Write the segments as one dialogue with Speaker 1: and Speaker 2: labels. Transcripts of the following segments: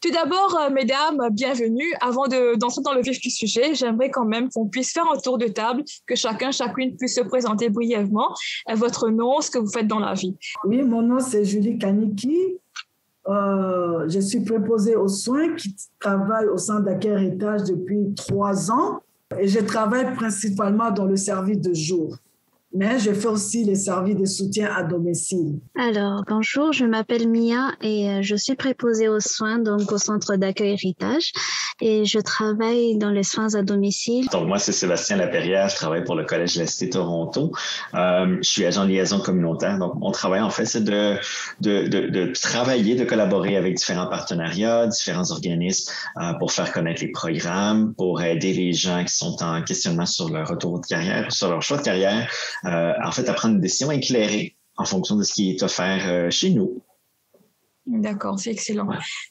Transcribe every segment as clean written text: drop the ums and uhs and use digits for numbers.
Speaker 1: Tout d'abord, mesdames, bienvenue. Avant d'entrer dans le vif du sujet, j'aimerais quand même qu'on puisse faire un tour de table, que chacune puisse se présenter brièvement, votre nom, ce que vous faites dans la vie.
Speaker 2: Oui, mon nom c'est Julie Kaniki. Je suis préposée aux soins qui travaille au centre d'accueil héritage depuis 3 ans et je travaille principalement dans le service de jour. Mais je fais aussi les services de soutien à domicile.
Speaker 3: Alors, bonjour, je m'appelle Mia et je suis préposée aux soins, donc au centre d'accueil héritage, et je travaille dans les soins à domicile.
Speaker 4: Donc, moi, c'est Sébastien Laperrière, je travaille pour le Collège Lesté Toronto. Je suis agent de liaison communautaire. Donc, mon travail, en fait, c'est de travailler, de collaborer avec différents partenariats, différents organismes pour faire connaître les programmes, pour aider les gens qui sont en questionnement sur leur retour de carrière, sur leur choix de carrière, en fait, à prendre une décision éclairée en fonction de ce qui est offert chez nous.
Speaker 1: D'accord, c'est excellent.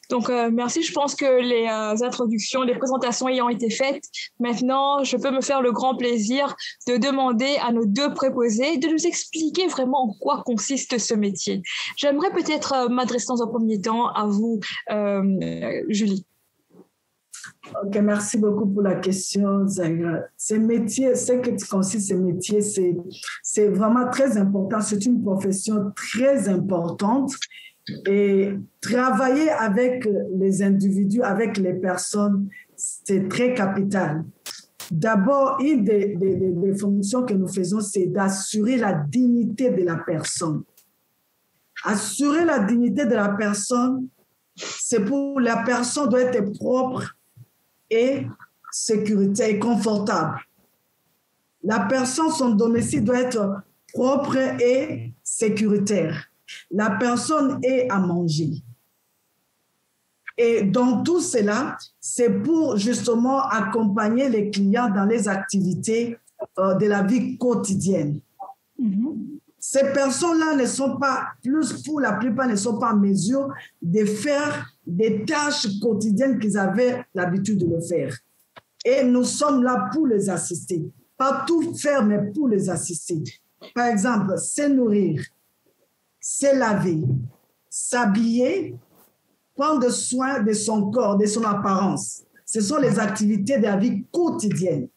Speaker 1: Donc, merci. Je pense que les introductions, les présentations ayant été faites, maintenant, je peux me faire le grand plaisir de demander à nos deux préposés de nous expliquer vraiment en quoi consiste ce métier. J'aimerais peut-être m'adresser dans un premier temps à vous, Julie.
Speaker 2: Ok, merci beaucoup pour la question, Zaira. Ce métier, ce que consiste ce métier, c'est vraiment très important. C'est une profession très importante. Et travailler avec les individus, avec les personnes, c'est très capital. D'abord, une des fonctions que nous faisons, c'est d'assurer la dignité de la personne. Assurer la dignité de la personne, c'est pour la personne doit être propre et sécuritaire et confortable. La personne, son domicile doit être propre et sécuritaire. La personne ait à manger. Et dans tout cela, c'est pour justement accompagner les clients dans les activités de la vie quotidienne. Ces personnes-là ne sont pas, pour la plupart, ne sont pas en mesure de faire des tâches quotidiennes qu'ils avaient l'habitude de le faire. Et nous sommes là pour les assister. Pas tout faire, mais pour les assister. Par exemple, se nourrir, se laver, s'habiller, prendre soin de son corps, de son apparence. Ce sont les activités de la vie quotidienne.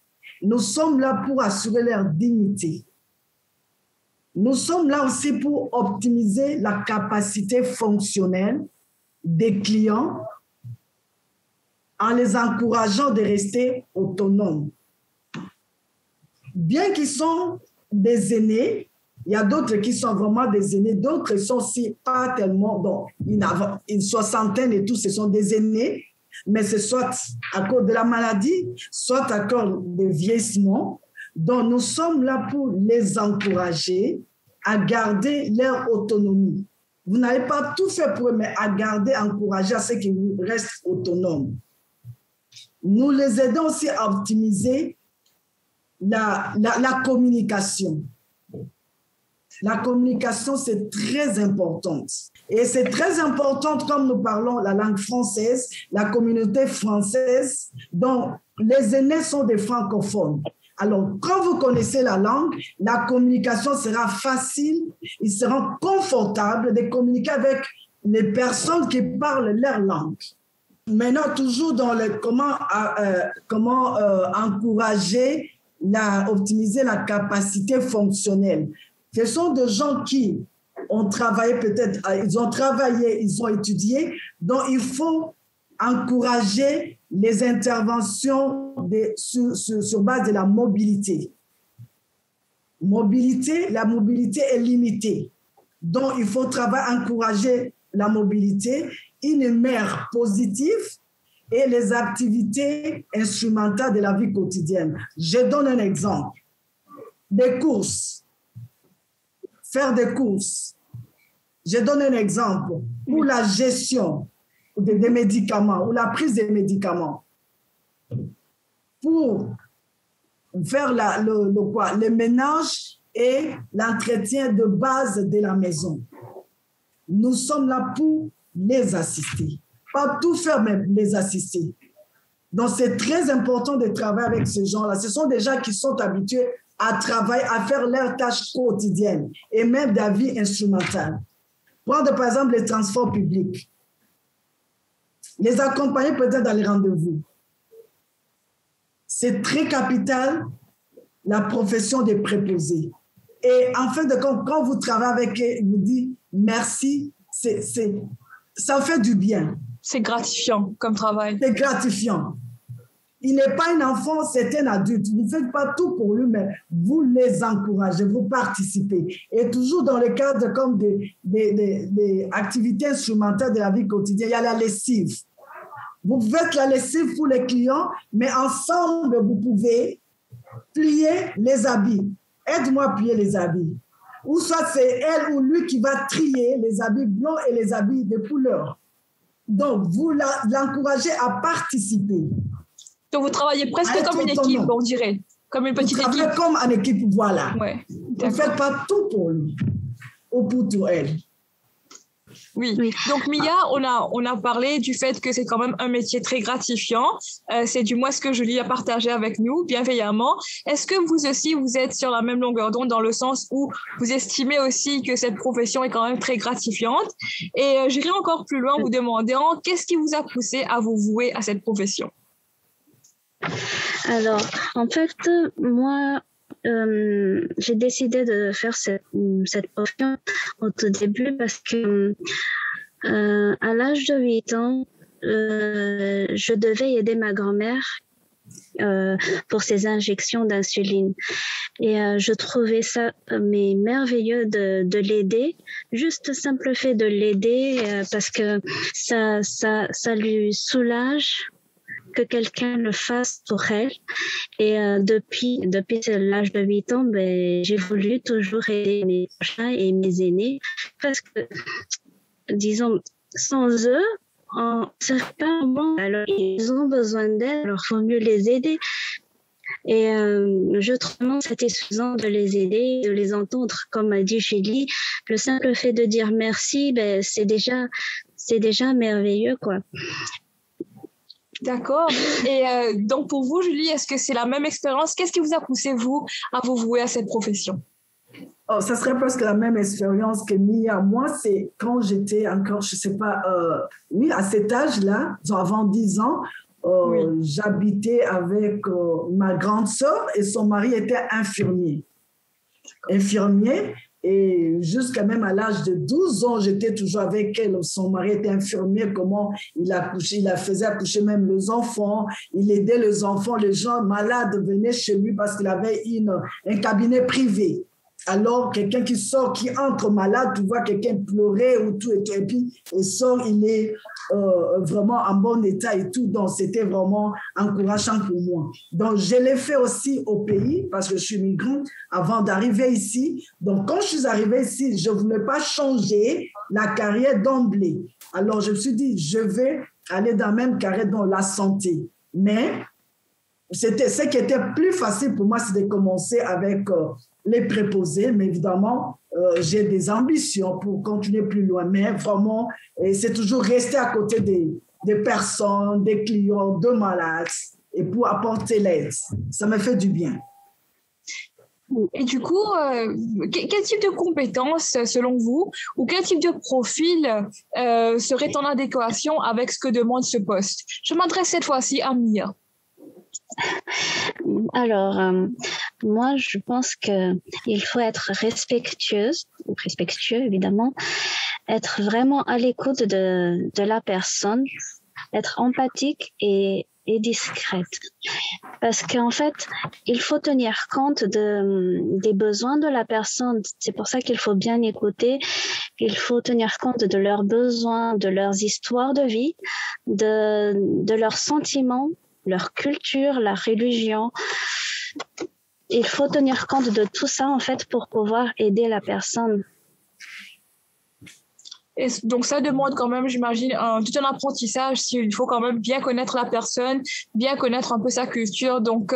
Speaker 2: Nous sommes là pour assurer leur dignité. Nous sommes là aussi pour optimiser la capacité fonctionnelle des clients en les encourageant de rester autonomes. Bien qu'ils sont des aînés, il y a d'autres qui sont vraiment des aînés, d'autres sont aussi pas tellement, bon, une soixantaine et tout, ce sont des aînés, mais c'est soit à cause de la maladie, soit à cause du vieillissement. Donc, nous sommes là pour les encourager à garder leur autonomie. Vous n'avez pas tout fait pour eux, mais à garder, encourager à ce qu'ils restent autonomes. Nous les aidons aussi à optimiser la communication. La communication, c'est très important. Et c'est très important, comme nous parlons la langue française, la communauté française, dont les aînés sont des francophones. Alors, quand vous connaissez la langue, la communication sera facile, ils seront confortables de communiquer avec les personnes qui parlent leur langue. Maintenant, toujours dans le comment encourager, optimiser la capacité fonctionnelle. Ce sont des gens qui ont travaillé peut-être, ils ont étudié, donc il faut encourager les interventions sur base de la mobilité. La mobilité est limitée. Donc, il faut encourager la mobilité, une humeur positive et les activités instrumentales de la vie quotidienne. Je donne un exemple. Des courses. Faire des courses. Je donne un exemple. Pour la gestion des médicaments ou la prise des médicaments. Pour faire le ménage et l'entretien de base de la maison. Nous sommes là pour les assister. Pas tout faire, mais les assister. Donc, c'est très important de travailler avec ces gens-là. Ce sont des gens qui sont habitués à travailler, à faire leurs tâches quotidiennes et même de la vie instrumentale. Prendre par exemple les transports publics. les accompagner peut-être dans les rendez-vous. C'est très capital, la profession des préposés. Et en fin de compte, quand vous travaillez avec eux, vous dites merci, ça fait du bien.
Speaker 1: C'est gratifiant comme travail.
Speaker 2: C'est gratifiant. Il n'est pas un enfant, c'est un adulte. Vous ne faites pas tout pour lui, mais vous les encouragez, vous participez. Et toujours dans le cadre comme des activités instrumentales de la vie quotidienne, il y a la lessive. Vous faites la lessive pour les clients, mais ensemble, vous pouvez plier les habits. Aide-moi à plier les habits. Ou soit c'est elle ou lui qui va trier les habits blancs et les habits de couleur. Donc, vous l'encouragez à participer.
Speaker 1: Donc, vous travaillez presque comme une équipe, on dirait. Comme une petite équipe. Vous travaillez
Speaker 2: comme une équipe, voilà.
Speaker 1: Ouais,
Speaker 2: vous ne faites pas tout pour lui ou pour elle.
Speaker 1: Oui. Donc Mia, on a parlé du fait que c'est quand même un métier très gratifiant. C'est du moins ce que Julie a partagé avec nous, bienveillamment. Est-ce que vous aussi, vous êtes sur la même longueur d'onde dans le sens où vous estimez aussi que cette profession est quand même très gratifiante? Et j'irai encore plus loin, vous demandant qu'est-ce qui vous a poussé à vous vouer à cette profession?
Speaker 3: Alors, en fait, moi, j'ai décidé de faire cette profession au tout début parce que à l'âge de 8 ans, je devais aider ma grand-mère pour ses injections d'insuline. Et je trouvais ça merveilleux de l'aider, juste simple fait de l'aider parce que ça lui soulage que quelqu'un le fasse pour elle. Et depuis l'âge de 8 ans, j'ai voulu toujours aider mes prochains et mes aînés parce que, disons, sans eux, on ne serait pas bon. Alors, ils ont besoin d'aide, alors il faut mieux les aider. Et je trouve vraiment satisfaisant de les aider, de les entendre. Comme a dit Julie, le simple fait de dire merci, c'est déjà merveilleux, quoi.
Speaker 1: D'accord. Et donc pour vous, Julie, est-ce que c'est la même expérience? Qu'est-ce qui vous a poussé, vous, à vous vouer à cette profession?
Speaker 2: Oh, ça serait presque la même expérience que Mia. Moi, c'est quand j'étais encore, je ne sais pas, oui, à cet âge-là, avant 10 ans, oui. J'habitais avec ma grande sœur et son mari était infirmier. Et jusqu'à même à l'âge de 12 ans, j'étais toujours avec elle. Son mari était infirmier, comment il faisait accoucher même les enfants, il aidait les enfants, les gens malades venaient chez lui parce qu'il avait un cabinet privé. Alors, quelqu'un qui sort, qui entre malade, tu vois quelqu'un pleurer ou tout, et puis il sort, il est vraiment en bon état et tout. Donc, c'était vraiment encourageant pour moi. Donc, je l'ai fait aussi au pays parce que je suis migrante avant d'arriver ici. Donc, quand je suis arrivée ici, je ne voulais pas changer la carrière d'emblée. Alors, je me suis dit, je vais aller dans la même carrière dans la santé. Mais ce qui était plus facile pour moi, c'est de commencer avec les préposés, mais évidemment, j'ai des ambitions pour continuer plus loin. Mais vraiment, c'est toujours rester à côté des personnes, des clients, de malades, et pour apporter l'aide. Ça me fait du bien.
Speaker 1: Et du coup, quel type de compétences, selon vous, ou quel type de profil serait en adéquation avec ce que demande ce poste? Je m'adresse cette fois-ci à Mia.
Speaker 3: Alors, moi, je pense qu'il faut être respectueux évidemment, être vraiment à l'écoute de la personne, être empathique et discrète. Parce qu'en fait, il faut tenir compte des besoins de la personne. C'est pour ça qu'il faut bien écouter. Il faut tenir compte de leurs besoins, de leurs histoires de vie, de leurs sentiments, leur culture, la religion. Il faut tenir compte de tout ça, en fait, pour pouvoir aider la personne.
Speaker 1: Et donc, ça demande quand même, j'imagine, tout un apprentissage. Il faut quand même bien connaître la personne, bien connaître un peu sa culture. Donc,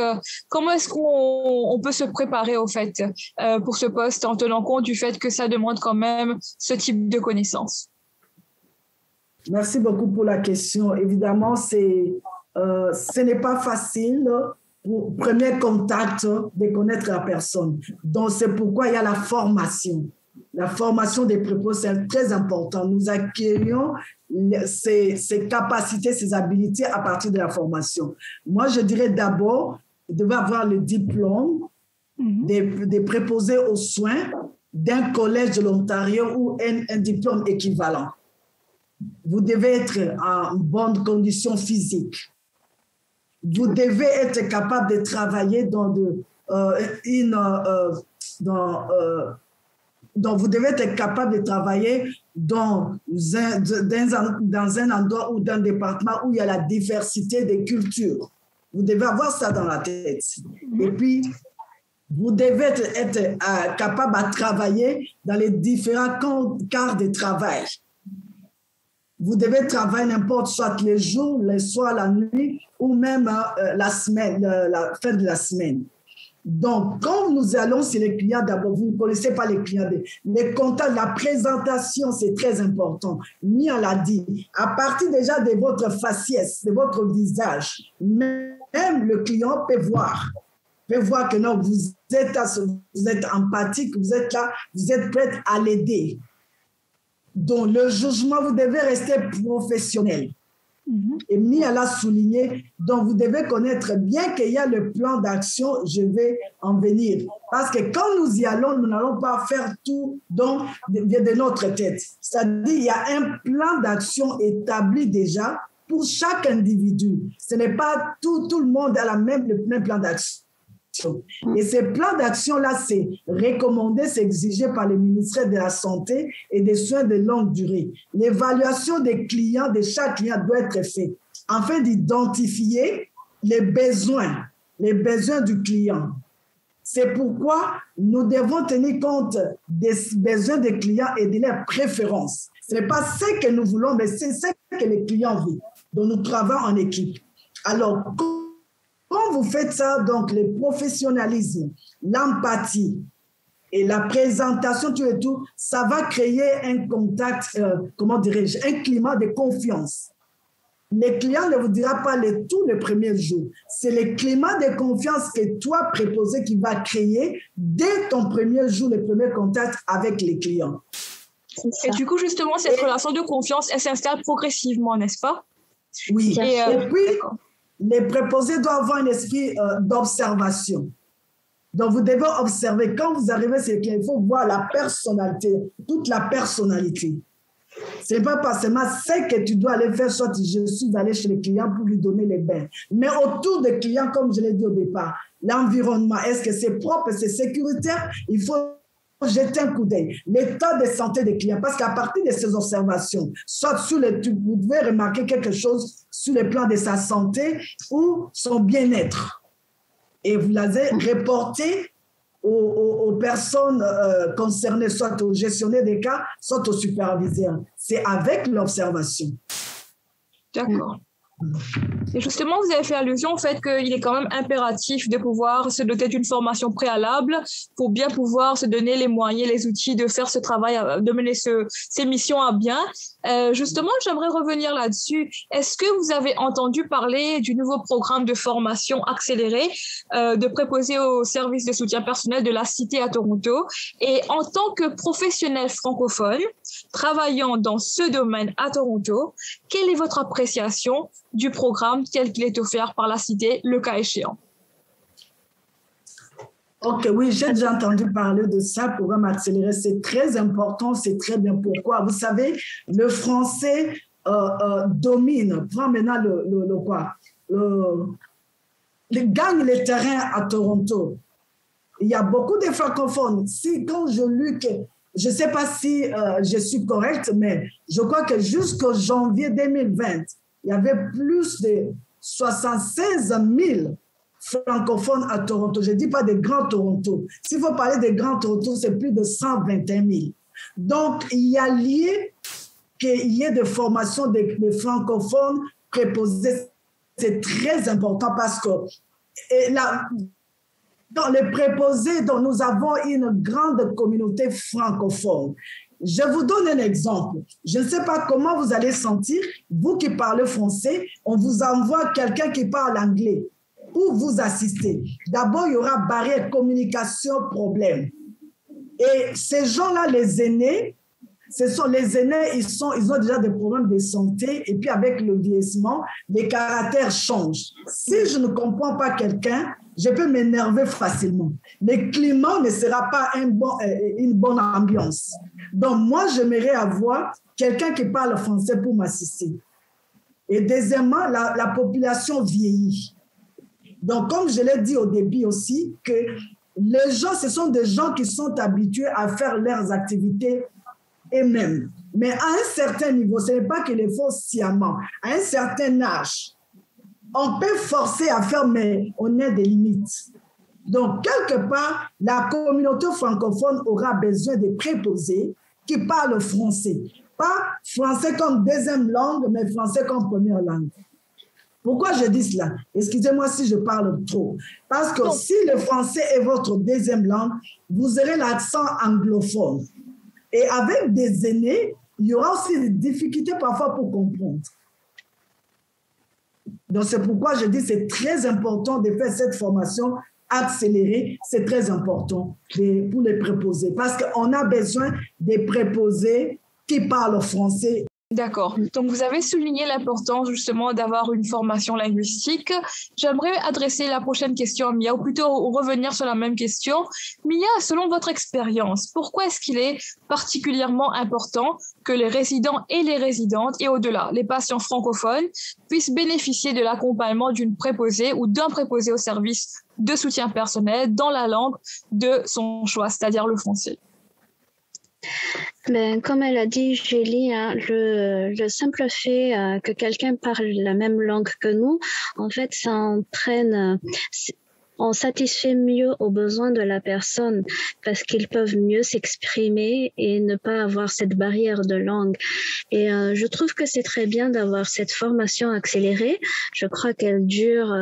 Speaker 1: comment est-ce qu'on peut se préparer, au fait, pour ce poste en tenant compte du fait que ça demande quand même ce type de connaissances?
Speaker 2: Merci beaucoup pour la question. Évidemment, ce n'est pas facile pour premier contact de connaître la personne. Donc, c'est pourquoi il y a la formation. la formation des préposés, c'est très important. Nous acquérions ces capacités, ces habilités à partir de la formation. Moi, je dirais d'abord, vous devez avoir le diplôme des préposés aux soins d'un collège de l'Ontario ou un diplôme équivalent. Vous devez être en bonne condition physique. Vous devez être capable de travailler vous devez être capable de travailler dans un endroit ou dans un département où il y a la diversité des cultures. Vous devez avoir ça dans la tête. Et puis, vous devez être capable de travailler dans les différents quarts de travail. Vous devez travailler n'importe soit les jours, les soirs, la nuit ou même la semaine, la fin de la semaine. Donc, quand nous allons chez les clients, d'abord, vous ne connaissez pas les clients, les contacts, la présentation, c'est très important. Mia l'a dit, à partir déjà de votre faciès, de votre visage, même le client peut voir que non, vous êtes empathique, vous êtes là, vous êtes prête à l'aider. Donc, le jugement, vous devez rester professionnel. Et Mia l'a souligné, donc vous devez connaître bien qu'il y a le plan d'action, je vais en venir. Parce que quand nous y allons, nous n'allons pas faire tout de notre tête. C'est-à-dire qu'il y a un plan d'action établi déjà pour chaque individu. Ce n'est pas tout le monde a le même plan d'action. Et ces plans d'action-là, c'est recommandé, c'est exigé par le ministère de la Santé et des Soins de longue durée. L'évaluation des clients, de chaque client doit être faite afin d'identifier les besoins du client. C'est pourquoi nous devons tenir compte des besoins des clients et de leurs préférences. Ce n'est pas ce que nous voulons, mais c'est ce que les clients veulent. Donc, nous travaillons en équipe. Alors, quand vous faites ça, donc le professionnalisme, l'empathie et la présentation, tout, ça va créer un contact, un climat de confiance. Le client ne vous dira pas tout le premier jour. C'est le climat de confiance que toi, préposé, qui va créer dès ton premier jour, le premier contact avec les clients.
Speaker 1: Et du coup, justement, cette relation de confiance, elle s'installe progressivement, n'est-ce pas?
Speaker 2: Oui. Et puis, les préposés doivent avoir un esprit d'observation. Donc, vous devez observer. Quand vous arrivez chez les clients, il faut voir la personnalité, toute la personnalité. Ce n'est pas seulement ce que tu dois aller faire, soit je suis allé chez le client pour lui donner les bains. Mais autour des clients, comme je l'ai dit au départ, l'environnement, est-ce que c'est propre, c'est sécuritaire? Il faut jeter un coup d'œil. L'état de santé des clients, parce qu'à partir de ces observations, soit vous pouvez remarquer quelque chose sur le plan de sa santé ou son bien-être. Et vous l'avez reporté aux personnes concernées, soit aux gestionnaires des cas, soit aux superviseurs. C'est avec l'observation.
Speaker 1: D'accord. Et justement, vous avez fait allusion au fait qu'il est quand même impératif de pouvoir se doter d'une formation préalable pour bien pouvoir se donner les moyens, les outils de faire ce travail, de mener ces missions à bien. Justement, j'aimerais revenir là-dessus. Est-ce que vous avez entendu parler du nouveau programme de formation accélérée de préposés au service de soutien personnel de la Cité à Toronto? Et en tant que professionnel francophone travaillant dans ce domaine à Toronto, quelle est votre appréciation du programme tel qu'il est offert par la Cité, le cas échéant?
Speaker 2: Ok, oui, j'ai déjà entendu parler de ça, programme accéléré. C'est très important, c'est très bien. Pourquoi? Vous savez, le français domine, prend maintenant gagne le terrain à Toronto. Il y a beaucoup de francophones. Quand je lis que, je ne sais pas si je suis correcte, mais je crois que jusqu'au janvier 2020, il y avait plus de 76 000 francophones à Toronto. Je ne dis pas des grands Toronto. S'il faut parler des grands Toronto, c'est plus de 121 000. Donc, il y a lié qu'il y ait des formations de francophones préposés. C'est très important parce que dans les préposés, nous avons une grande communauté francophone. Je vous donne un exemple. Je ne sais pas comment vous allez sentir, vous qui parlez français, on vous envoie quelqu'un qui parle anglais pour vous assister. D'abord, il y aura barrière, communication, problème. Et ces gens-là, les aînés, ce sont les aînés, ils ont déjà des problèmes de santé et puis avec le vieillissement, les caractères changent. Si je ne comprends pas quelqu'un, je peux m'énerver facilement. Le climat ne sera pas une bonne ambiance. Donc, moi, j'aimerais avoir quelqu'un qui parle français pour m'assister. Et deuxièmement, la population vieillit. Donc, comme je l'ai dit au début aussi, que les gens, ce sont des gens qui sont habitués à faire leurs activités eux-mêmes. Mais à un certain niveau, ce n'est pas qu'ils le font sciemment. À un certain âge, on peut forcer à faire, mais on a des limites. Donc, quelque part, la communauté francophone aura besoin de préposés qui parlent français. Pas français comme deuxième langue, mais français comme première langue. Pourquoi je dis cela? Excusez-moi si je parle trop. Parce que si le français est votre deuxième langue, vous aurez l'accent anglophone. Et avec des aînés, il y aura aussi des difficultés parfois pour comprendre. Donc, c'est pourquoi je dis que c'est très important de faire cette formation accélérée. C'est très important pour les préposés. Parce qu'on a besoin des préposés qui parlent français.
Speaker 1: D'accord. Donc, vous avez souligné l'importance justement d'avoir une formation linguistique. J'aimerais adresser la prochaine question à Mia, ou plutôt revenir sur la même question. Mia, selon votre expérience, pourquoi est-ce qu'il est particulièrement important que les résidents et les résidentes, et au-delà, les patients francophones, puissent bénéficier de l'accompagnement d'une préposée ou d'un préposé au service de soutien personnel dans la langue de son choix, c'est-à-dire le français?
Speaker 3: Ben, comme elle a dit, Julie, hein, le simple fait que quelqu'un parle la même langue que nous, en fait, ça entraîne, on satisfait mieux aux besoins de la personne parce qu'ils peuvent mieux s'exprimer et ne pas avoir cette barrière de langue. Et je trouve que c'est très bien d'avoir cette formation accélérée. Je crois qu'elle dure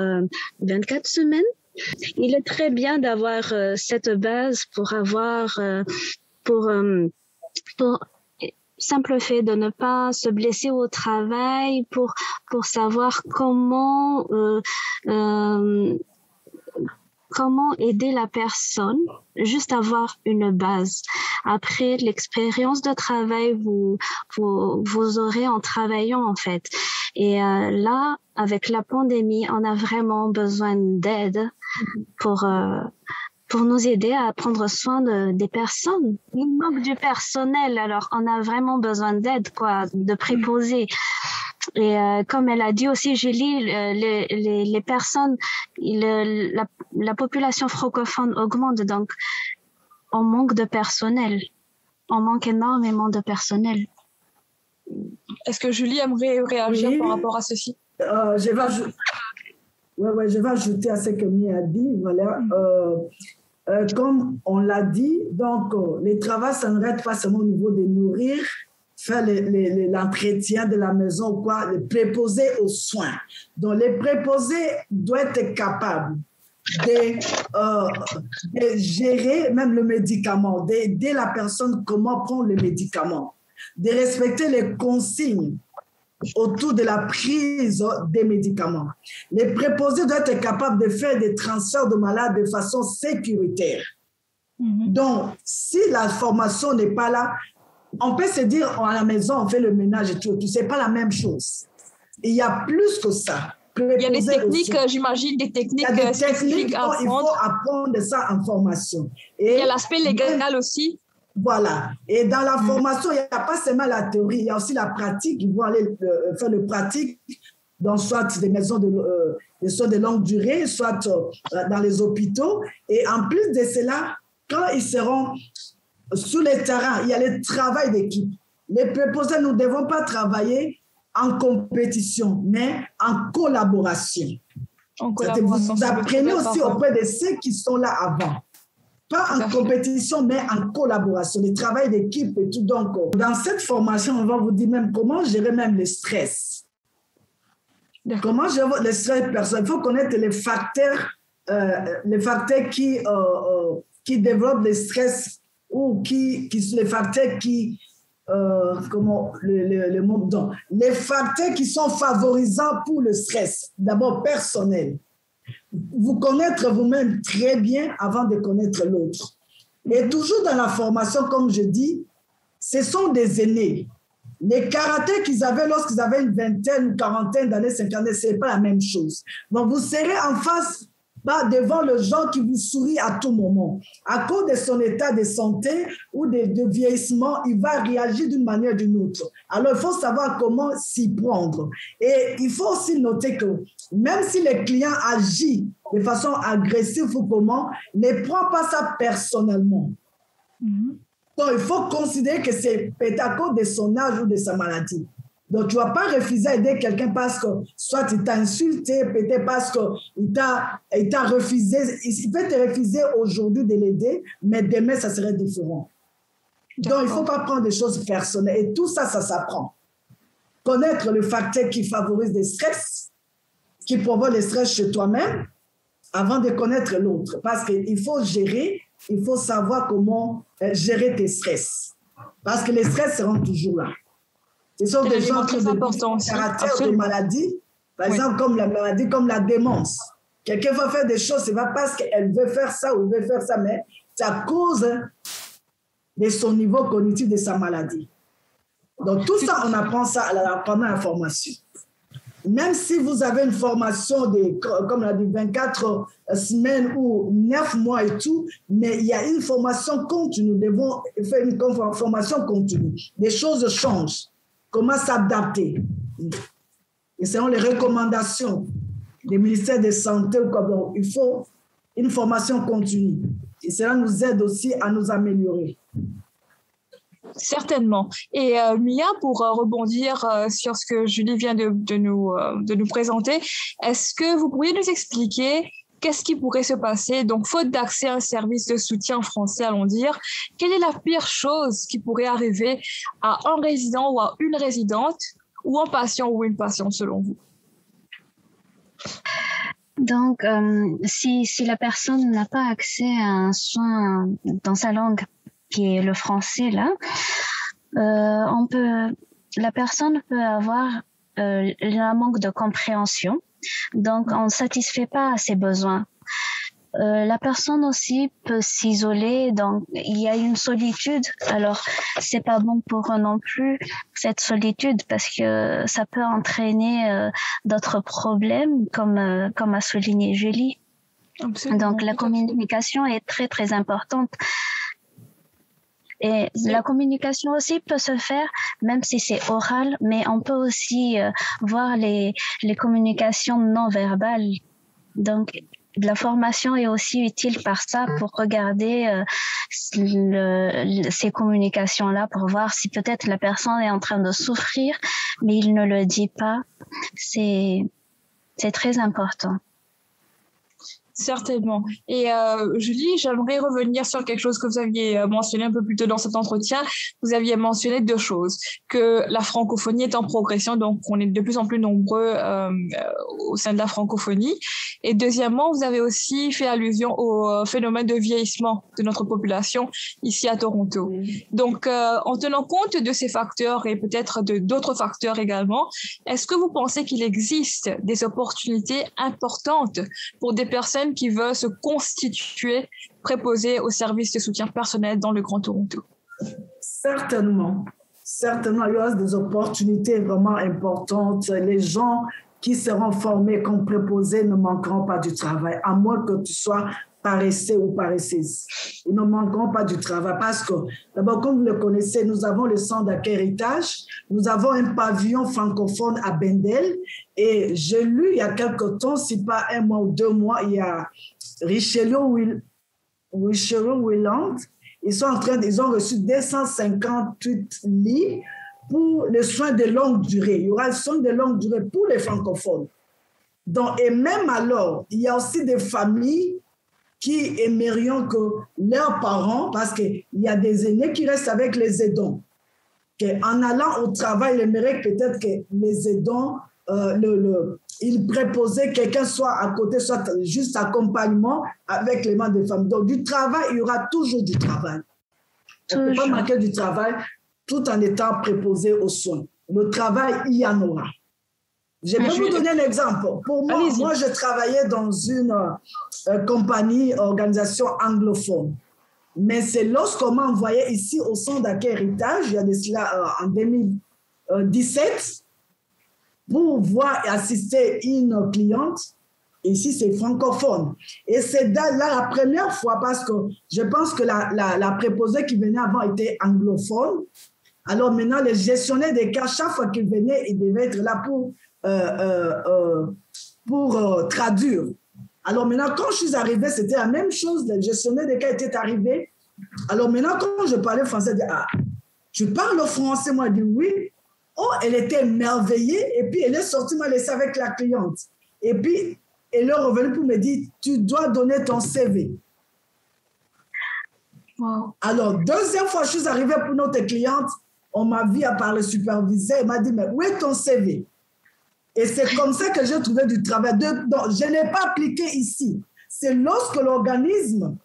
Speaker 3: 24 semaines. Il est très bien d'avoir cette base pour avoir... pour simple fait de ne pas se blesser au travail, pour savoir comment aider la personne, juste avoir une base. Après l'expérience de travail, vous aurez en travaillant en fait. Et là, avec la pandémie, on a vraiment besoin d'aide pour nous aider à prendre soin des personnes. Il manque du personnel, alors on a vraiment besoin d'aide, de préposés. Et comme elle a dit aussi, Julie, les personnes, la population francophone augmente, donc on manque de personnel. On manque énormément de personnel.
Speaker 1: Est-ce que Julie aimerait réagir par rapport à ceci?
Speaker 2: Je vais ajouter à ce que Mia a dit. Voilà. Comme on l'a dit, donc les travaux, ça n'arrête pas seulement au niveau de nourrir, faire l'entretien de la maison ou quoi, les préposés aux soins. Donc les préposés doivent être capables de gérer même le médicament, d'aider la personne comment prendre le médicament, de respecter les consignes autour de la prise des médicaments. Les préposés doivent être capables de faire des transferts de malades de façon sécuritaire. Donc, si la formation n'est pas là, on peut se dire à la maison, on fait le ménage et tout. C'est pas la même chose. Il y a plus que ça.
Speaker 1: Il y a des techniques, j'imagine, des techniques spécifiques à apprendre.
Speaker 2: Il faut apprendre ça en formation. Et
Speaker 1: il y a l'aspect légal aussi.
Speaker 2: Voilà. Et dans la formation, il n'y a pas seulement la théorie, il y a aussi la pratique. Ils vont aller faire le pratique dans soit des maisons de soins de longue durée, soit dans les hôpitaux. Et en plus de cela, quand ils seront sur le terrain, il y a le travail d'équipe. Les préposés, nous ne devons pas travailler en compétition, mais en collaboration. Vous apprenez aussi auprès de ceux qui sont là avant. Pas en compétition, mais en collaboration, le travail d'équipe et tout. Donc, dans cette formation, on va vous dire même comment gérer même le stress. Comment gérer le stress personnel. Il faut connaître les facteurs qui développent le stress ou les facteurs qui les facteurs qui sont favorisants pour le stress. D'abord, personnel. Vous connaître vous-même très bien avant de connaître l'autre. Et toujours dans la formation, comme je dis, ce sont des aînés. Les karatés qu'ils avaient lorsqu'ils avaient une vingtaine ou quarantaine d'années, 50 ans, ce n'est pas la même chose. Donc, vous serez en face, devant le gens qui vous sourit à tout moment. À cause de son état de santé ou de vieillissement, il va réagir d'une manière ou d'une autre. Alors, il faut savoir comment s'y prendre. Et il faut aussi noter que même si le client agit de façon agressive ou comment, ne prend pas ça personnellement. Donc, il faut considérer que c'est peut-être à cause de son âge ou de sa maladie. Donc, tu ne vas pas refuser à aider quelqu'un parce que soit il t'a insulté, peut-être parce qu'il t'a refusé. Il peut te refuser aujourd'hui de l'aider, mais demain, ça serait différent. Donc, il ne faut pas prendre des choses personnelles. Et tout ça, ça s'apprend. Connaître le facteur qui favorise le stress, qui provoque le stress chez toi-même, avant de connaître l'autre. Parce qu'il faut gérer, il faut savoir comment gérer tes stress. Parce que les stress seront toujours là. Ce sont des gens qui ont des caractères de maladies, par exemple comme la maladie, comme la démence. Quelqu'un va faire des choses, ce n'est pas parce qu'elle veut faire ça ou veut faire ça, mais c'est à cause de son niveau cognitif de sa maladie. Donc tout ça, on apprend ça pendant la formation. Même si vous avez une formation de, comme on a dit, 24 semaines ou 9 mois et tout, mais il y a une formation continue. Nous devons faire une formation continue. Les choses changent. Comment s'adapter? Et selon les recommandations des ministères de Santé, il faut une formation continue. Et cela nous aide aussi à nous améliorer.
Speaker 1: Certainement. Et Mia, pour rebondir sur ce que Julie vient de nous présenter, est-ce que vous pourriez nous expliquer qu'est-ce qui pourrait se passer? Donc, faute d'accès à un service de soutien français, allons dire, quelle est la pire chose qui pourrait arriver à un résident ou à une résidente ou un patient ou une patiente selon vous?
Speaker 3: Donc, si la personne n'a pas accès à un soin dans sa langue, qui est le français là, la personne peut avoir un manque de compréhension, donc on ne satisfait pas à ses besoins. La personne aussi peut s'isoler, donc il y a une solitude. Alors c'est pas bon pour eux non plus cette solitude parce que ça peut entraîner d'autres problèmes comme a souligné Julie. Absolument. Donc la communication est très très importante. Et la communication aussi peut se faire, même si c'est oral, mais on peut aussi voir les communications non verbales. Donc, la formation est aussi utile par ça pour regarder ces communications-là pour voir si peut-être la personne est en train de souffrir, mais il ne le dit pas. C'est très important.
Speaker 1: Certainement. Et Julie, j'aimerais revenir sur quelque chose que vous aviez mentionné un peu plus tôt dans cet entretien. Vous aviez mentionné deux choses, que la francophonie est en progression, donc on est de plus en plus nombreux au sein de la francophonie. Et deuxièmement, vous avez aussi fait allusion au phénomène de vieillissement de notre population ici à Toronto. Donc, en tenant compte de ces facteurs et peut-être de d'autres facteurs également, est-ce que vous pensez qu'il existe des opportunités importantes pour des personnes qui veulent se constituer préposées au service de soutien personnel dans le Grand Toronto?
Speaker 2: Certainement. Certainement, il y aura des opportunités vraiment importantes. Les gens qui seront formés comme préposés ne manqueront pas du travail, à moins que tu sois paresseux ou paresseuse. Ils ne manqueront pas du travail parce que, d'abord, comme vous le connaissez, nous avons le centre d'accueil héritage, nous avons un pavillon francophone à Bendel et j'ai lu il y a quelque temps, si pas 1 mois ou 2 mois, il y a Richelieu Willand, ils ont reçu 258 lits pour les soins de longue durée. Il y aura le soin de longue durée pour les francophones. Donc, et même alors, il y a aussi des familles qui aimerions que leurs parents, parce qu'il y a des aînés qui restent avec les aidants, qu'en allant au travail, ils aimeraient peut-être que les aidants, ils préposaient quelqu'un soit à côté, soit juste accompagnement avec les membres de famille. Donc, du travail, il y aura toujours du travail. On ne peut pas manquer du travail tout en étant préposé aux soins. Le travail, il y en aura. Je vais vous donner un exemple. Pour moi, je travaillais dans une compagnie, organisation anglophone. Mais c'est lorsqu'on m'a envoyé ici au centre d'accueil héritage, il y a de cela en 2017, pour voir et assister une cliente. Ici, c'est francophone. Et c'est là la première fois parce que je pense que la préposée qui venait avant était anglophone. Alors maintenant, le gestionnaire des cas, chaque fois qu'il venait, il devait être là pour traduire. Alors maintenant, quand je suis arrivée, c'était la même chose. Le gestionnaire des cas était arrivé. Alors maintenant, quand je parlais français, je dis, ah, tu parles français? Moi, je dis oui. Oh, elle était émerveillée. Et puis, elle est sortie, m'a laissé avec la cliente. Et puis, elle est revenue pour me dire, tu dois donner ton CV. Wow. Alors, deuxième fois, je suis arrivée pour notre cliente. On m'a vu par le superviseur. Il m'a dit, mais où est ton CV? Et c'est comme ça que j'ai trouvé du travail. Donc, je n'ai pas appliqué ici. C'est lorsque l'organisme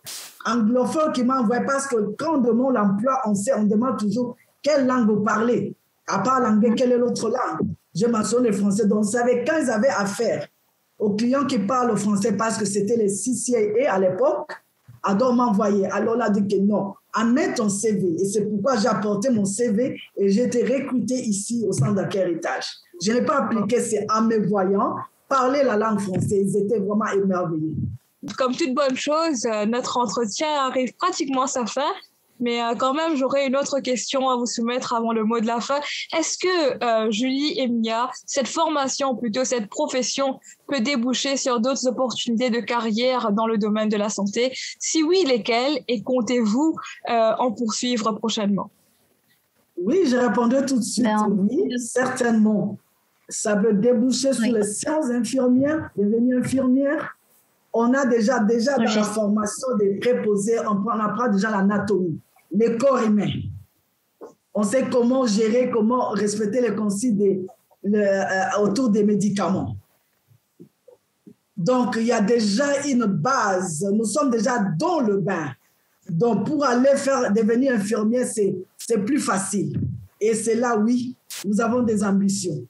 Speaker 2: anglophone qui m'a envoyé, parce que quand on demande l'emploi, on demande toujours quelle langue vous parlez. À part l'anglais, quelle est l'autre langue? Je mentionne le français. Donc, c'est avec quand ils avaient affaire aux clients qui parlent français, parce que c'était les CCA à l'époque, alors on m'a envoyé. Alors, on a dit que non, amène ton CV. Et c'est pourquoi j'ai apporté mon CV et j'ai été recrutée ici au centre d'accueil héritage. Je n'ai pas appliqué, c'est en me voyant parler la langue française. Ils étaient vraiment émerveillés.
Speaker 1: Comme toute bonne chose, notre entretien arrive pratiquement à sa fin. Mais quand même, j'aurais une autre question à vous soumettre avant le mot de la fin. Est-ce que, Julie et Mia, cette formation, plutôt cette profession, peut déboucher sur d'autres opportunités de carrière dans le domaine de la santé? Si oui, lesquelles? Et comptez-vous en poursuivre prochainement?
Speaker 2: Oui, je répondrai tout de suite. Oui, certainement. Ça peut déboucher sur les sciences infirmières, devenir infirmière. On a déjà dans la formation des préposés, on apprend déjà l'anatomie, le corps humain. On sait comment gérer, comment respecter les consignes autour des médicaments. Donc, il y a déjà une base. Nous sommes déjà dans le bain. Donc, pour aller devenir infirmière, c'est plus facile. Et c'est là, oui, nous avons des ambitions.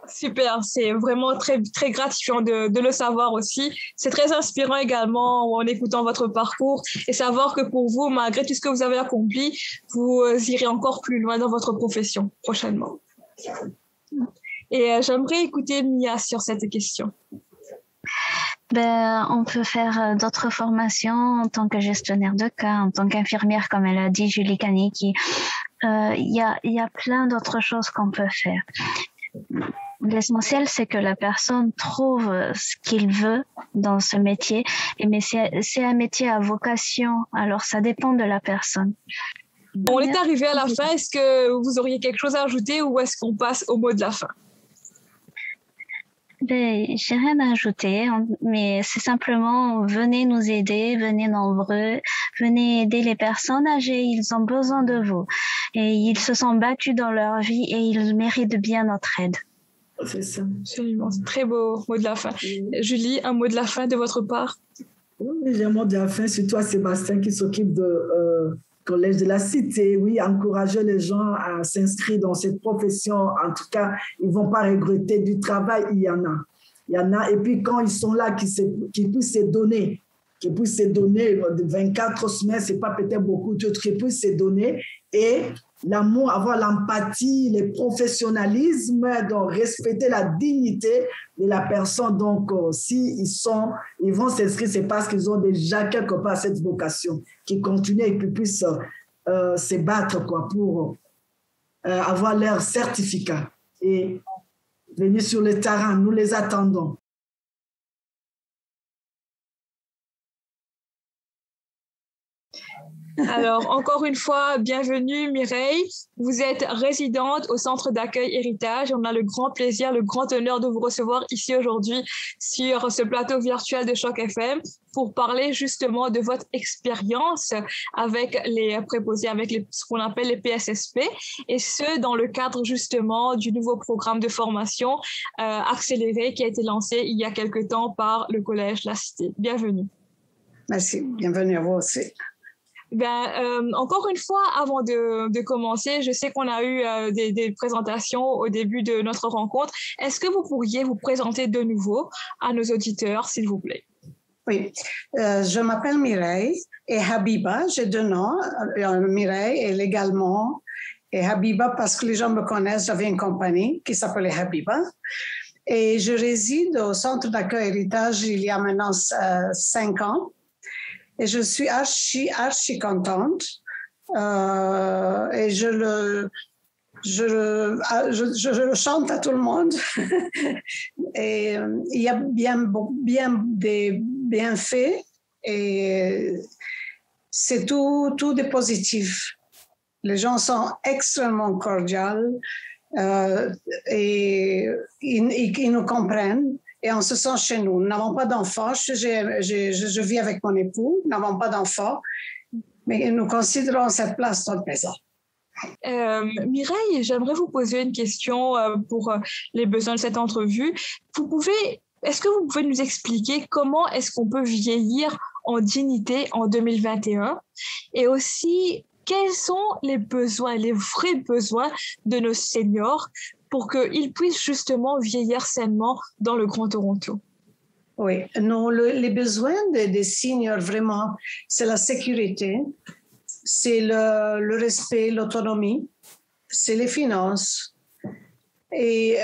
Speaker 1: Super, c'est vraiment très, très gratifiant de le savoir aussi. C'est très inspirant également en écoutant votre parcours et savoir que pour vous, malgré tout ce que vous avez accompli, vous irez encore plus loin dans votre profession prochainement. Et j'aimerais écouter Mia sur cette question.
Speaker 3: On peut faire d'autres formations en tant que gestionnaire de cas, en tant qu'infirmière, comme elle a dit, Julie Kaniki. Il y a plein d'autres choses qu'on peut faire. L'essentiel, c'est que la personne trouve ce qu'il veut dans ce métier. Mais c'est un métier à vocation, alors ça dépend de la personne.
Speaker 1: On est arrivé à la fin. Est-ce que vous auriez quelque chose à ajouter ou est-ce qu'on passe au mot de la fin?
Speaker 3: J'ai rien à ajouter, mais c'est simplement venez nous aider, venez nombreux, venez aider les personnes âgées, ils ont besoin de vous. Et ils se sont battus dans leur vie et ils méritent bien notre aide.
Speaker 2: C'est ça.
Speaker 1: Absolument, c'est très beau mot de la fin. Julie, un mot de la fin de votre part?
Speaker 2: Oui, j'ai un mot de la fin, surtout à Sébastien qui s'occupe de Collège de la Cité. Oui, encourager les gens à s'inscrire dans cette profession. En tout cas, ils ne vont pas regretter du travail, il y en a. Il y en a. Et puis quand ils sont là, qu'ils puissent se donner. Qu'ils puissent se donner de 24 semaines, ce n'est pas peut-être beaucoup, qu'ils puissent se donner. Et l'amour, avoir l'empathie, le professionnalisme, donc respecter la dignité de la personne. Donc, si ils vont s'inscrire, c'est parce qu'ils ont déjà quelque part cette vocation, qui continue et qu'ils puissent se battre pour avoir leur certificat et venir sur le terrain. Nous les attendons.
Speaker 1: Alors, encore une fois, bienvenue Mireille. Vous êtes résidente au centre d'accueil Héritage. On a le grand plaisir, le grand honneur de vous recevoir ici aujourd'hui sur ce plateau virtuel de Choc FM pour parler justement de votre expérience avec les préposés, avec ce qu'on appelle les PSSP, et ce, dans le cadre justement du nouveau programme de formation accéléré qui a été lancé il y a quelque temps par le Collège La Cité. Bienvenue.
Speaker 5: Merci, bienvenue à vous aussi.
Speaker 1: Encore une fois, avant de commencer, je sais qu'on a eu des présentations au début de notre rencontre. Est-ce que vous pourriez vous présenter de nouveau à nos auditeurs, s'il vous plaît?
Speaker 5: Oui, je m'appelle Mireille et Habiba, j'ai 2 noms, Mireille et légalement, et Habiba parce que les gens me connaissent, j'avais une compagnie qui s'appelait Habiba. Et je réside au centre d'accueil héritage il y a maintenant 5 ans. Et je suis archi contente. Et je le chante à tout le monde. Et il y a bien des bienfaits et c'est tout des positifs. Les gens sont extrêmement cordiaux et ils nous comprennent et on se sent chez nous. Nous n'avons pas d'enfants. Je vis avec mon époux. Nous n'avons pas d'enfants, mais nous considérons cette place notre maison.
Speaker 1: Mireille, j'aimerais vous poser une question pour les besoins de cette entrevue. Est-ce que vous pouvez nous expliquer comment est-ce qu'on peut vieillir en dignité en 2021 et aussi quels sont les besoins, les vrais besoins de nos seniors pour qu'ils puissent justement vieillir sainement dans le Grand Toronto?
Speaker 5: Oui, non, les besoins des seniors, vraiment, c'est la sécurité, c'est le respect, l'autonomie, c'est les finances. Et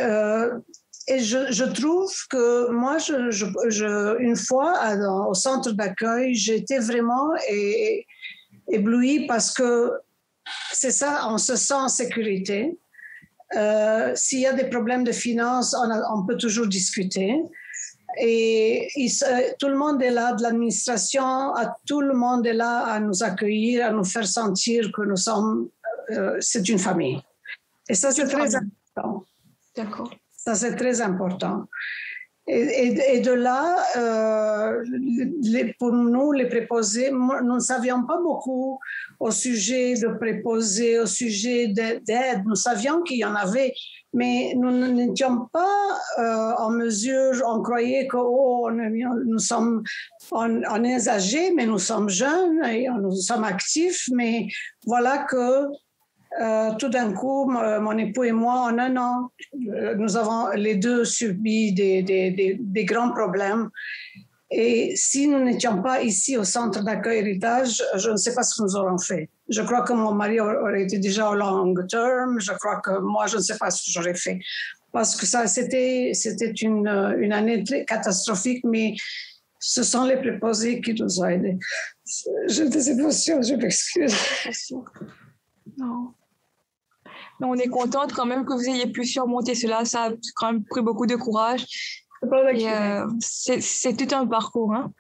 Speaker 5: je trouve que moi, une fois au centre d'accueil, j'étais vraiment éblouie parce que c'est ça, on se sent en sécurité. S'il y a des problèmes de finances, on peut toujours discuter. Et tout le monde est là, de l'administration, tout le monde est là à nous accueillir, à nous faire sentir que nous sommes, c'est une famille. Et ça, c'est très important.
Speaker 1: D'accord.
Speaker 5: Ça, c'est très important. Et de là, pour nous, les préposés, nous ne savions pas beaucoup au sujet de préposés, au sujet d'aide. Nous savions qu'il y en avait, mais nous n'étions pas en mesure, on croyait que nous sommes, on est âgés, mais nous sommes jeunes et nous sommes actifs, mais voilà que tout d'un coup, mon époux et moi, en 1 an, nous avons les deux subi des grands problèmes. Et si nous n'étions pas ici au centre d'accueil héritage, je ne sais pas ce que nous aurions fait. Je crois que mon mari aurait été déjà au long terme. Je crois que moi, je ne sais pas ce que j'aurais fait. Parce que ça, c'était une année très catastrophique, mais ce sont les préposés qui nous ont aidés. J'ai des émotions, je m'excuse.
Speaker 1: Non. Mais on est contente quand même que vous ayez pu surmonter cela. Ça a quand même pris beaucoup de courage. Et c'est tout un parcours. Hein.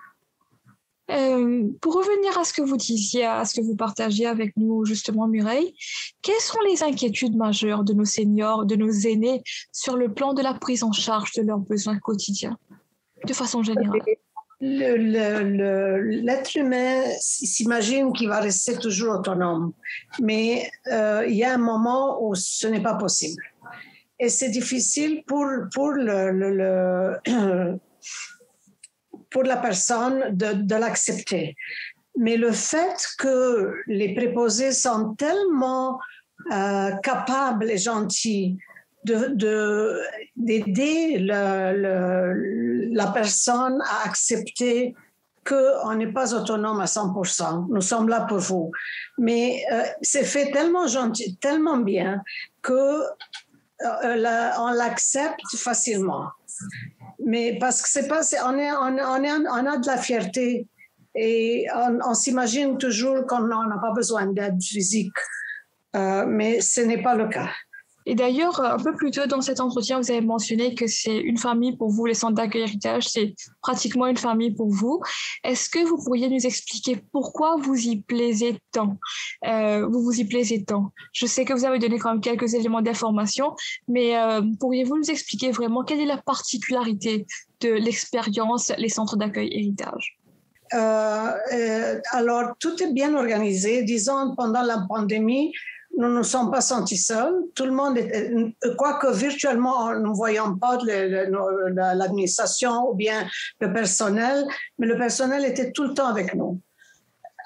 Speaker 1: Pour revenir à ce que vous disiez, à ce que vous partagiez avec nous justement, Mireille, quelles sont les inquiétudes majeures de nos seniors, de nos aînés sur le plan de la prise en charge de leurs besoins quotidiens, de façon générale?
Speaker 5: L'être humain s'imagine qu'il va rester toujours autonome, mais il y a un moment où ce n'est pas possible. Et c'est difficile pour la personne de l'accepter. Mais le fait que les préposés sont tellement capables et gentils d'aider la personne à accepter qu'on n'est pas autonome à 100%. Nous sommes là pour vous. Mais c'est fait tellement gentil, tellement bien que on l'accepte facilement. Mais parce que c'est pas, on a de la fierté et on s'imagine toujours qu'on n'a pas besoin d'aide physique. Mais ce n'est pas le cas.
Speaker 1: Et d'ailleurs, un peu plus tôt dans cet entretien, vous avez mentionné que c'est une famille pour vous, les centres d'accueil héritage, c'est pratiquement une famille pour vous. Est-ce que vous pourriez nous expliquer pourquoi vous y plaisez tant? Vous vous y plaisez tant? Je sais que vous avez donné quand même quelques éléments d'information, mais pourriez-vous nous expliquer vraiment quelle est la particularité de l'expérience les centres d'accueil héritage?
Speaker 5: Alors, tout est bien organisé. Disons, pendant la pandémie, nous ne nous sommes pas sentis seuls. Tout le monde, quoique virtuellement, nous ne voyons pas l'administration ou bien le personnel, mais le personnel était tout le temps avec nous.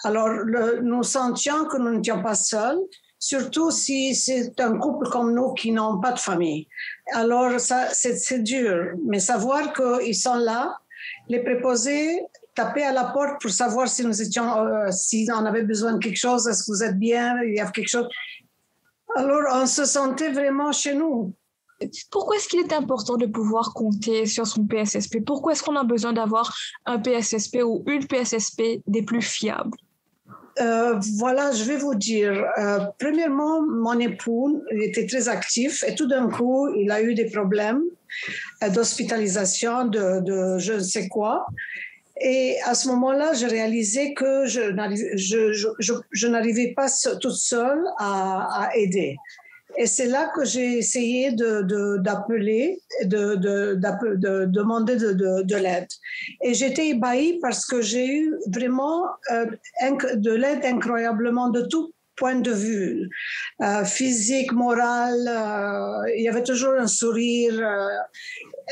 Speaker 5: Alors, nous sentions que nous n'étions pas seuls, surtout si c'est un couple comme nous qui n'ont pas de famille. Alors, ça, c'est dur, mais savoir qu'ils sont là, les préposés taper à la porte pour savoir si si on avait besoin de quelque chose, est-ce que vous êtes bien, il y a quelque chose. Alors, on se sentait vraiment chez nous.
Speaker 1: Pourquoi est-ce qu'il est important de pouvoir compter sur son PSSP? Pourquoi est-ce qu'on a besoin d'avoir un PSSP ou une PSSP des plus fiables?
Speaker 5: Voilà, je vais vous dire. Premièrement, mon époux était très actif et tout d'un coup, il a eu des problèmes d'hospitalisation, de je ne sais quoi. Et à ce moment-là, j'ai réalisé que je n'arrivais pas toute seule à aider. Et c'est là que j'ai essayé d'appeler, de demander de l'aide. Et j'étais ébahie parce que j'ai eu vraiment de l'aide incroyablement de tout point de vue, physique, moral, il y avait toujours un sourire.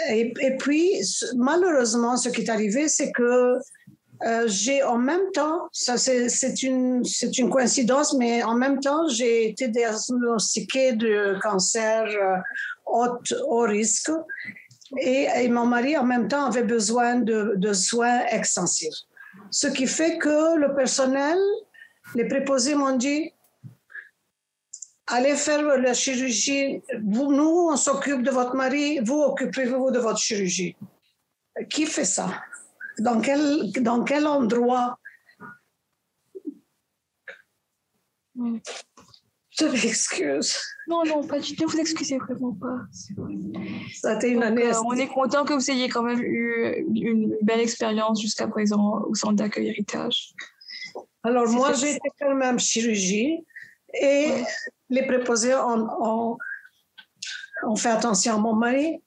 Speaker 5: Et puis, malheureusement, ce qui est arrivé, c'est que j'ai en même temps, ça c'est une coïncidence, mais en même temps, j'ai été diagnostiquée de cancer haut risque et mon mari en même temps avait besoin de soins extensifs. Ce qui fait que le personnel, les préposés m'ont dit, allez faire la chirurgie, nous on s'occupe de votre mari, vous occupez-vous de votre chirurgie. Qui fait ça? Dans quel endroit? Je m'excuse.
Speaker 1: Non, pas du tout. Ne vous excusez vraiment pas.
Speaker 5: Ça a été une année.
Speaker 1: On est content que vous ayez quand même eu une belle expérience jusqu'à présent au centre d'accueil Héritage.
Speaker 5: Alors moi, j'ai été faire même chirurgie et les préposés ont fait attention à mon mari.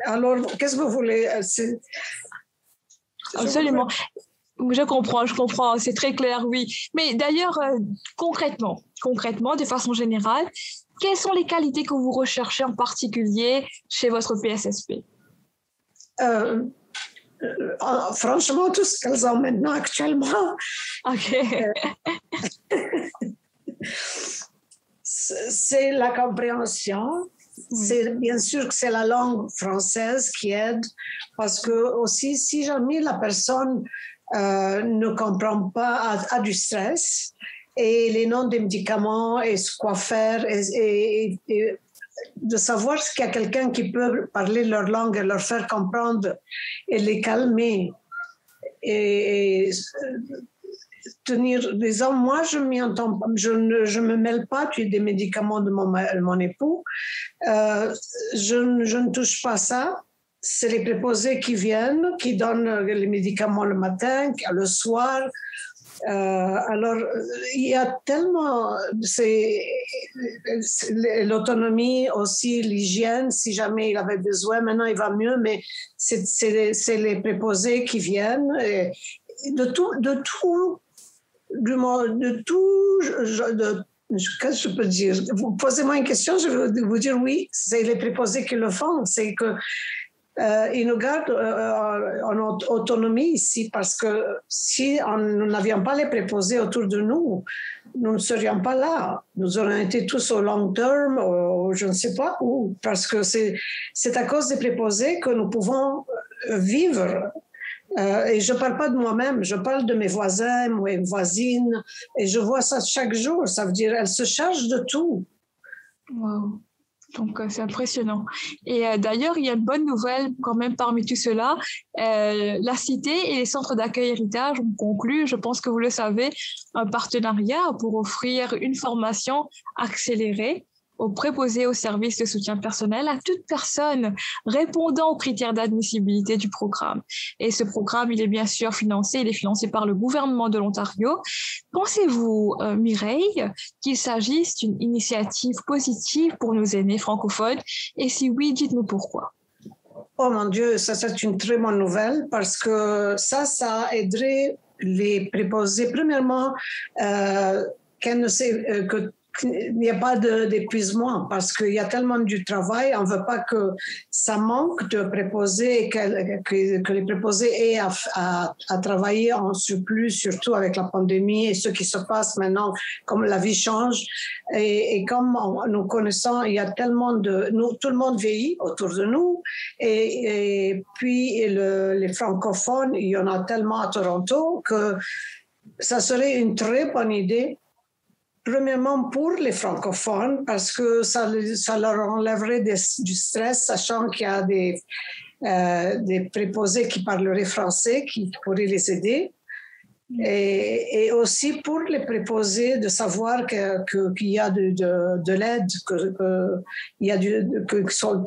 Speaker 5: Alors, qu'est-ce que vous voulez?
Speaker 1: Absolument. Je comprends, c'est très clair, oui. Mais d'ailleurs, concrètement, de façon générale, quelles sont les qualités que vous recherchez en particulier chez votre PSSP?
Speaker 5: Franchement, tout ce qu'elles ont maintenant actuellement.
Speaker 1: OK.
Speaker 5: C'est la compréhension. C'est bien sûr que c'est la langue française qui aide parce que aussi si jamais la personne ne comprend pas, a du stress et les noms des médicaments et quoi faire et de savoir qu'il y a quelqu'un qui peut parler leur langue et leur faire comprendre et les calmer et tenir, disons, moi je m'y entends, je me mêle pas des médicaments de mon époux, je ne touche pas ça. C'est les préposés qui viennent, qui donnent les médicaments le matin, le soir. Alors, il y a tellement, l'autonomie aussi, l'hygiène, si jamais il avait besoin. Maintenant, il va mieux, mais c'est les préposés qui viennent. Et de tout, qu'est-ce que je peux dire? Vous posez-moi une question, je vais vous dire oui, c'est les préposés qui le font. C'est que ils nous gardent en autonomie ici parce que si nous n'avions pas les préposés autour de nous, nous ne serions pas là. Nous aurions été tous au long terme, je ne sais pas où, parce que c'est à cause des préposés que nous pouvons vivre. Et je ne parle pas de moi-même, je parle de mes voisins, mes voisines, et je vois ça chaque jour. Ça veut dire qu'elles se chargent de tout.
Speaker 1: Wow. Donc, c'est impressionnant. Et d'ailleurs, il y a une bonne nouvelle quand même parmi tout cela. La Cité et les centres d'accueil Héritage ont conclu, je pense que vous le savez, un partenariat pour offrir une formation accélérée aux préposés au service de soutien personnel à toute personne répondant aux critères d'admissibilité du programme. Et ce programme, il est bien sûr financé, il est financé par le gouvernement de l'Ontario. Pensez-vous, Mireille, qu'il s'agisse d'une initiative positive pour nos aînés francophones? Et si oui, dites-nous pourquoi.
Speaker 5: Oh mon Dieu, ça c'est une très bonne nouvelle parce que ça aiderait les préposés. Premièrement, qu'il n'y a pas d'épuisement parce qu'il y a tellement du travail, on ne veut pas que ça manque de préposés, que les préposés aient à travailler en surplus, surtout avec la pandémie et ce qui se passe maintenant, comme la vie change. Et comme nous connaissons, il y a tellement tout le monde vieillit autour de nous. Et puis les francophones, il y en a tellement à Toronto que ça serait une très bonne idée. Premièrement, pour les francophones, parce que ça leur enlèverait du stress, sachant qu'il y a des préposés qui parleraient français, qui pourraient les aider. Et aussi pour les préposés de savoir qu'il y a de l'aide,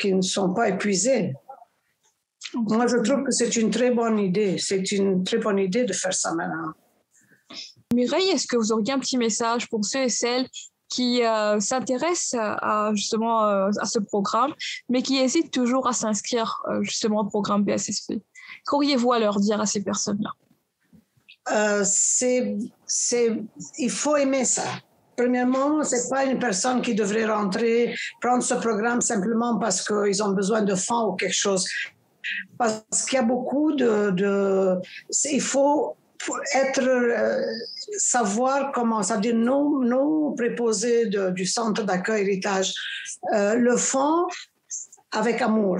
Speaker 5: qu'ils ne sont pas épuisés. Moi, je trouve que c'est une très bonne idée. C'est une très bonne idée de faire ça maintenant.
Speaker 1: Mireille, est-ce que vous auriez un petit message pour ceux et celles qui s'intéressent justement à ce programme, mais qui hésitent toujours à s'inscrire justement au programme PSSP? Qu'auriez-vous à leur dire à ces personnes-là?
Speaker 5: Il faut aimer ça. Premièrement, ce n'est pas une personne qui devrait prendre ce programme simplement parce qu'ils ont besoin de fonds ou quelque chose. Parce qu'il y a beaucoup il faut savoir comment, ça veut dire nous préposés du centre d'accueil héritage, le font avec amour.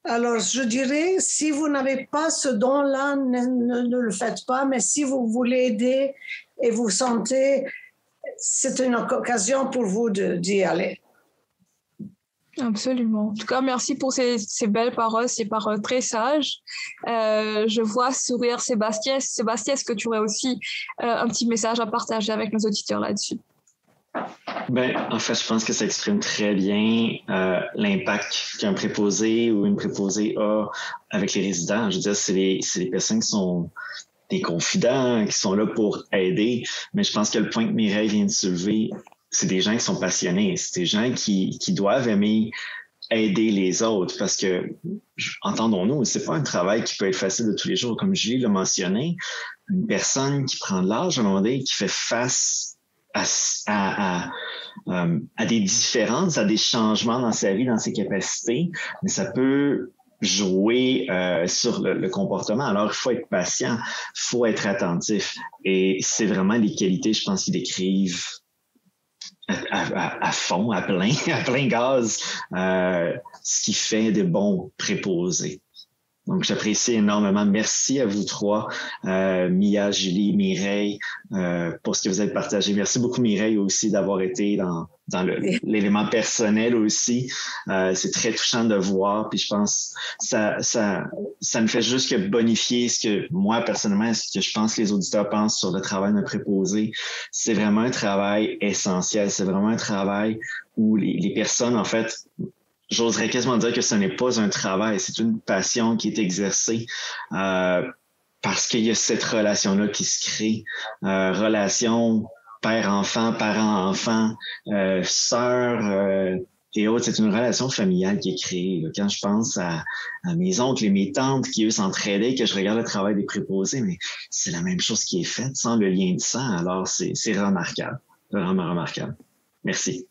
Speaker 5: Alors, je dirais, si vous n'avez pas ce don-là, ne le faites pas, mais si vous voulez aider et vous sentez, c'est une occasion pour vous d'y aller.
Speaker 1: Absolument. En tout cas, merci pour ces belles paroles, ces paroles très sages. Je vois sourire Sébastien. Sébastien, est-ce que tu aurais aussi un petit message à partager avec nos auditeurs là-dessus?
Speaker 4: En fait, je pense que ça exprime très bien l'impact qu'un préposé ou une préposée a avec les résidents. Je veux dire, c'est des personnes qui sont des confidents, qui sont là pour aider. Mais je pense que le point que Mireille vient de soulever, c'est des gens qui sont passionnés. C'est des gens qui doivent aimer aider les autres parce que, entendons-nous, c'est pas un travail qui peut être facile de tous les jours. Comme Julie l'a mentionné, une personne qui prend de l'âge à un moment donné, qui fait face à des différences, à des changements dans sa vie, dans ses capacités, mais ça peut jouer sur le comportement. Alors, il faut être patient, il faut être attentif. Et c'est vraiment les qualités, je pense, qu'ils décrivent à fond, à plein gaz, ce qui fait de bons préposés. Donc, j'apprécie énormément. Merci à vous trois, Mia, Julie, Mireille, pour ce que vous avez partagé. Merci beaucoup, Mireille, aussi, d'avoir été dans l'élément personnel aussi. C'est très touchant de voir. Puis je pense ça ne fait juste que bonifier ce que moi, personnellement, ce que je pense que les auditeurs pensent sur le travail d'un préposé. C'est vraiment un travail essentiel. C'est vraiment un travail où les personnes, en fait, j'oserais quasiment dire que ce n'est pas un travail, c'est une passion qui est exercée parce qu'il y a cette relation-là qui se crée, relation père-enfant, parent-enfant, sœur et autres. C'est une relation familiale qui est créée. Quand je pense à mes oncles et mes tantes qui, eux, s'entraidaient, que je regarde le travail des préposés, mais c'est la même chose qui est faite sans le lien de sang. Alors, c'est remarquable, vraiment remarquable. Merci.